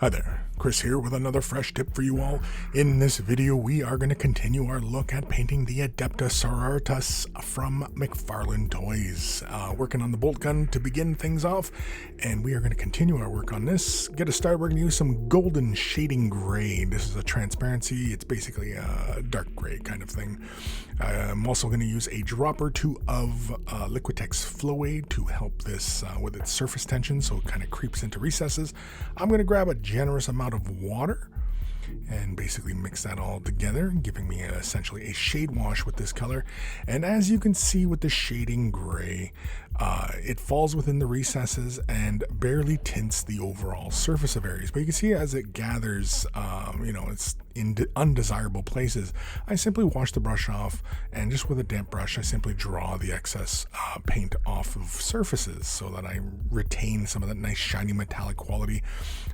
Hi there, Chris here with another fresh tip for you all. In this video, we are going to continue our look at painting the ADEPTA Sororitas from Mcfarlane Toys. Working on the bolt gun to begin things off, and we are going to continue our work on this. Get us started, we're going to use some golden shading gray. This is a transparency, it's basically a dark gray kind of thing. I'm also going to use a drop or two of Liquitex Flow Aid to help this with its surface tension, so it kind of creeps into recesses. I'm going to grab a generous amount of water and basically mix that all together, giving me essentially a shade wash with this color. And as you can see with the shading gray, it falls within the recesses and barely tints the overall surface of areas. But you can see as it gathers, it's in undesirable places, I simply wash the brush off, and just with a damp brush, I simply draw the excess paint off of surfaces so that I retain some of that nice shiny metallic quality.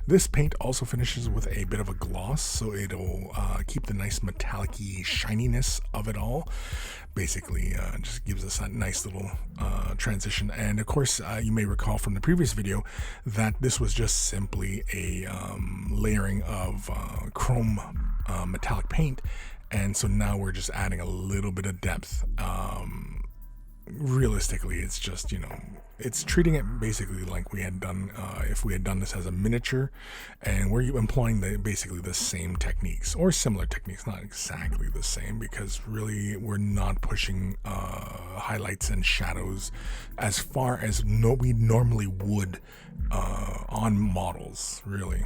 This paint also finishes with a bit of a gloss, so it'll keep the nice metallic-y shininess of it all. Basically, just gives us that nice little transition. And of course, you may recall from the previous video that this was just simply a layering of chrome metallic paint, and so now we're just adding a little bit of depth. Realistically, it's just, it's treating it basically like we had done if we had done this as a miniature, and we're employing basically the same techniques or similar techniques, not exactly the same, because really we're not pushing highlights and shadows as far as we normally would on models. Really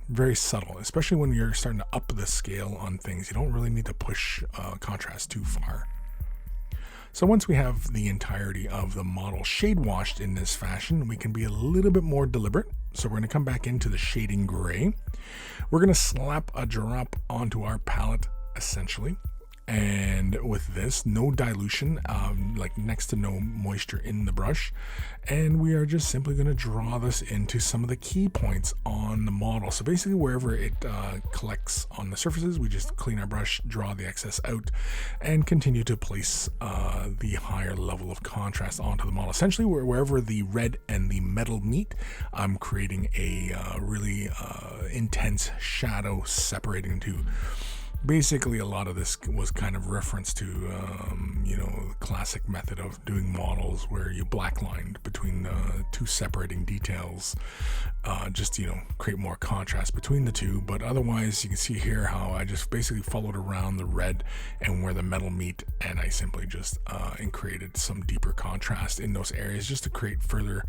very subtle, especially when you're starting to up the scale on things. You don't really need to push contrast too far. So once we have the entirety of the model shade washed in this fashion, we can be a little bit more deliberate. So we're going to come back into the shading gray. We're going to slap a drop onto our palette, essentially. And with this, no dilution, like next to no moisture in the brush. And we are just simply going to draw this into some of the key points on the model. So basically wherever it collects on the surfaces, we just clean our brush, draw the excess out, and continue to place the higher level of contrast onto the model. Essentially wherever the red and the metal meet, I'm creating a really intense shadow separating the two. Basically, a lot of this was kind of reference to, the classic method of doing models where you blacklined between the two separating details, just, create more contrast between the two. But otherwise, you can see here how I just basically followed around the red and where the metal meet, and I simply just created some deeper contrast in those areas just to create further,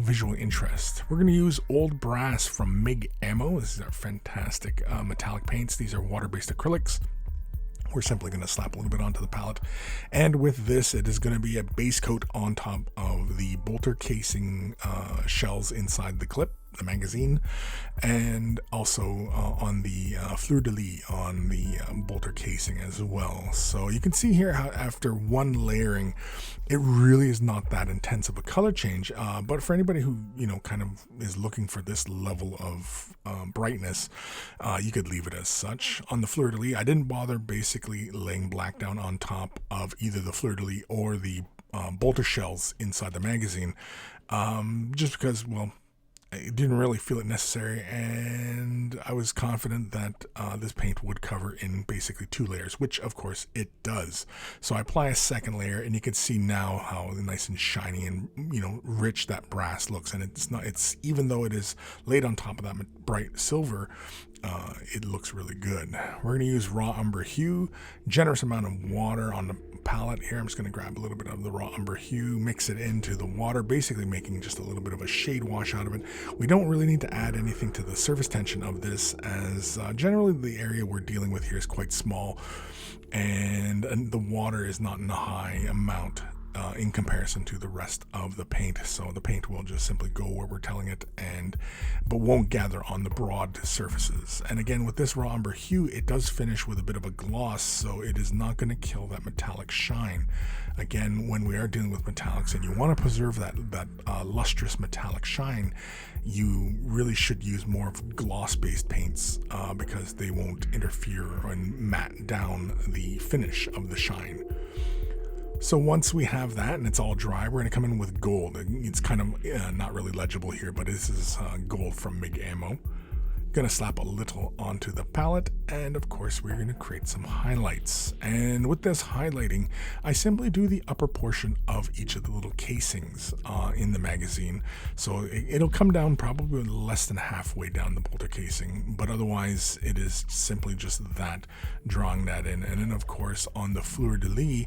visual interest. We're going to use Old Brass from MIG Ammo. This is our fantastic metallic paints. These are water-based acrylics. We're simply going to slap a little bit onto the palette, and with this, it is going to be a base coat on top of the bolter casing shells inside the clip, the magazine, and also on the fleur-de-lis on the bolter casing as well. So you can see here how after one layering, it really is not that intense of a color change, but for anybody who kind of is looking for this level of brightness, you could leave it as such. On the fleur-de-lis, I didn't bother basically laying black down on top of either the fleur-de-lis or the bolter shells inside the magazine, just because, well, I didn't really feel it necessary, and I was confident that this paint would cover in basically 2 layers, which of course it does. So I apply a second layer, and you can see now how nice and shiny and rich that brass looks. And it's even though it is laid on top of that bright silver, it looks really good. We're going to use raw umber hue, generous amount of water on the palette here. I'm just going to grab a little bit of the raw umber hue, mix it into the water, basically making just a little bit of a shade wash out of it. We don't really need to add anything to the surface tension of this, as generally the area we're dealing with here is quite small, and the water is not in a high amount in comparison to the rest of the paint. So the paint will just simply go where we're telling it, but won't gather on the broad surfaces. And again, with this raw umber hue, it does finish with a bit of a gloss, so it is not going to kill that metallic shine. Again, when we are dealing with metallics and you want to preserve that lustrous metallic shine, you really should use more of gloss-based paints because they won't interfere and matte down the finish of the shine. So once we have that and it's all dry, we're going to come in with gold. It's kind of not really legible here, but this is gold from MIG ammo. Going to slap a little onto the palette, and of course we're going to create some highlights. And with this highlighting, I simply do the upper portion of each of the little casings in the magazine. So it'll come down probably less than halfway down the bolter casing, but otherwise it is simply just that, drawing that in. And then of course on the fleur-de-lis,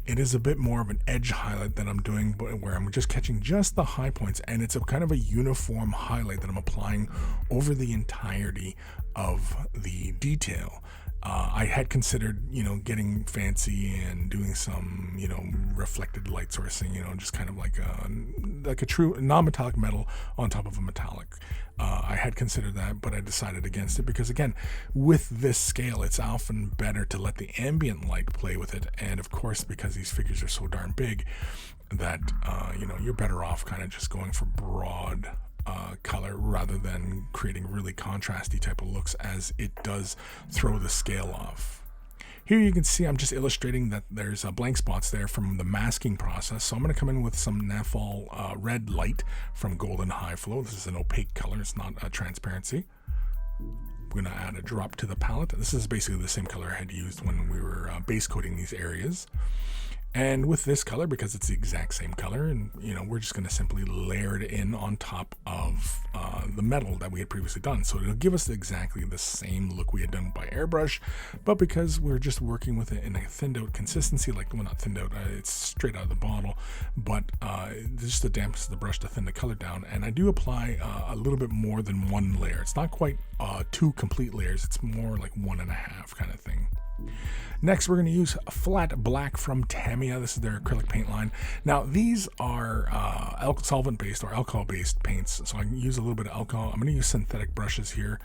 it is a bit more of an edge highlight that I'm doing, but where I'm just catching just the high points, and it's a kind of a uniform highlight that I'm applying over the entirety of the detail. I had considered, getting fancy and doing some, reflected light sourcing, just kind of like a true non-metallic metal on top of a metallic. I had considered that, but I decided against it because, again, with this scale, it's often better to let the ambient light play with it. And of course, because these figures are so darn big, that you're better off kind of just going for broad color rather than creating really contrasty type of looks, as it does throw the scale off. Here you can see I'm just illustrating that there's blank spots there from the masking process. So I'm going to come in with some Nafal red light from Golden High Flow. This is an opaque color, it's not a transparency. We're going to add a drop to the palette. This is basically the same color I had used when we were base coating these areas. And with this color, because it's the exact same color, and we're just going to simply layer it in on top of the metal that we had previously done. So it'll give us exactly the same look we had done by airbrush, but because we're just working with it in a thinned out consistency, not thinned out, it's straight out of the bottle, but just to dampen the brush to thin the color down. And I do apply a little bit more than one layer. It's not quite 2 complete layers. It's more like 1.5 kind of thing. Next, we're going to use Flat Black from Tamiya. This is their acrylic paint line. Now, these are solvent-based or alcohol-based paints, so I can use a little bit of alcohol. I'm going to use synthetic brushes here.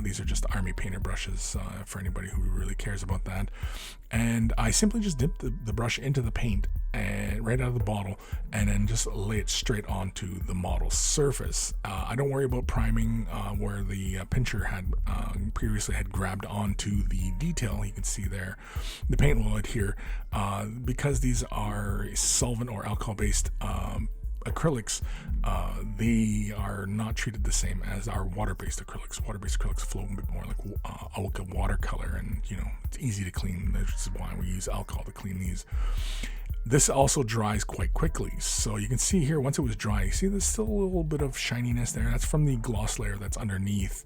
These are just Army Painter brushes for anybody who really cares about that. And I simply just dip the brush into the paint and right out of the bottle, and then just lay it straight onto the model surface. I don't worry about priming where the pincher had previously had grabbed onto the detail. You can see there the paint will adhere because these are solvent or alcohol-based acrylics. They are not treated the same as our water-based acrylics. Water-based acrylics flow a bit more like a watercolor, and it's easy to clean. This is why we use alcohol to clean these. This also dries quite quickly, so you can see here once it was dry, you see there's still a little bit of shininess there. That's from the gloss layer that's underneath,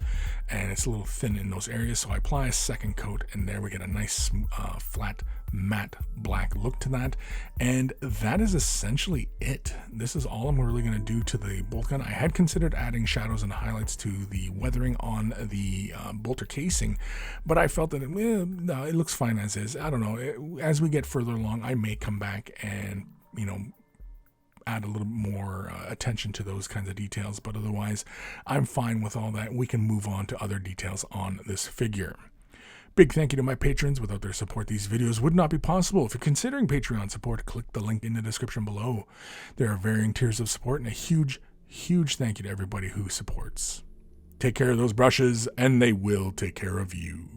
and it's a little thin in those areas. So I apply a second coat, and there we get a nice flat matte black look to that. And that is essentially it. This is all I'm really going to do to the bolt gun. I had considered adding shadows and highlights to the weathering on the bolter casing, but I felt that no, it looks fine as is. I don't know. As we get further along, I may come back and add a little more attention to those kinds of details, but otherwise I'm fine with all that. We can move on to other details on this figure. Big thank you to my patrons. Without their support, these videos would not be possible. If you're considering Patreon support, click the link in the description below. There are varying tiers of support, and a huge thank you to everybody who supports. Take care of those brushes, and they will take care of you.